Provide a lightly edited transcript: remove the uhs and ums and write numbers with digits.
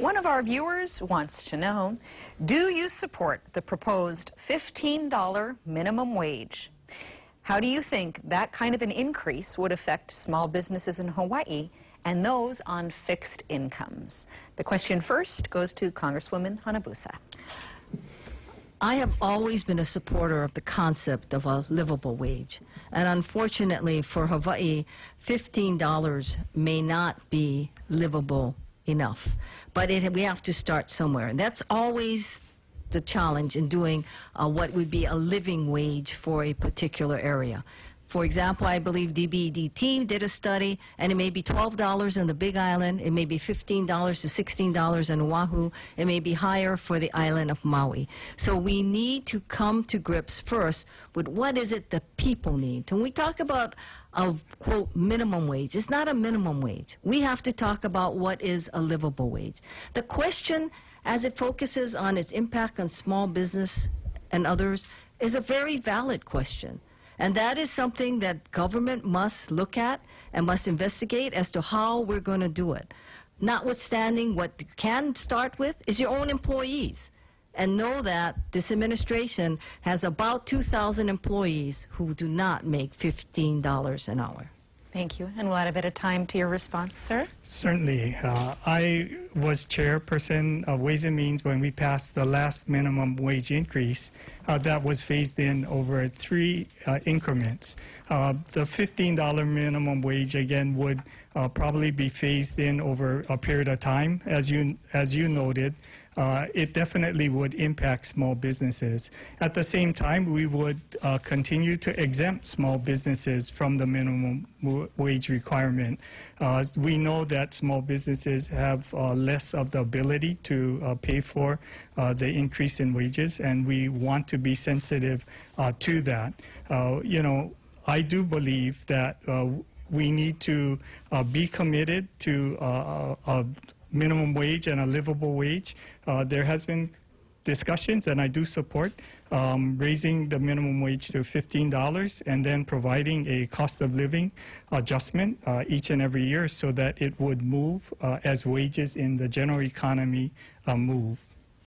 One of our viewers wants to know, do you support the proposed $15 minimum wage? How do you think that kind of an increase would affect small businesses in Hawaii and those on fixed incomes? The question first goes to Congresswoman Hanabusa. I have always been a supporter of the concept of a livable wage. And unfortunately for Hawaii, $15 may not be livable enough. But we have to start somewhere. And that's always the challenge in doing what would be a living wage for a particular area. For example, I believe DBEDT did a study, and it may be $12 in the Big Island, it may be $15 to $16 in Oahu, it may be higher for the island of Maui. So we need to come to grips first with what is it the people need. When we talk about a, quote, minimum wage, it's not a minimum wage. We have to talk about what is a livable wage. The question, as it focuses on its impact on small business and others, is a very valid question. And that is something that government must look at and must investigate as to how we're going to do it. Notwithstanding, what you can start with is your own employees. And know that this administration has about 2,000 employees who do not make $15 an hour. Thank you. And we'll add a bit of time to your response, sir. Certainly. I was chairperson of Ways and Means when we passed the last minimum wage increase that was phased in over 3 increments. The $15 minimum wage, again, would probably be phased in over a period of time. As you noted, it definitely would impact small businesses. At the same time, we would continue to exempt small businesses from the minimum wage requirement. We know that small businesses have less of the ability to pay for the increase in wages, and we want to be sensitive to that. You know, I do believe that we need to be committed to a minimum wage and a livable wage. There has been discussions, and I do support raising the minimum wage to $15 and then providing a cost of living adjustment each and every year so that it would move as wages in the general economy move.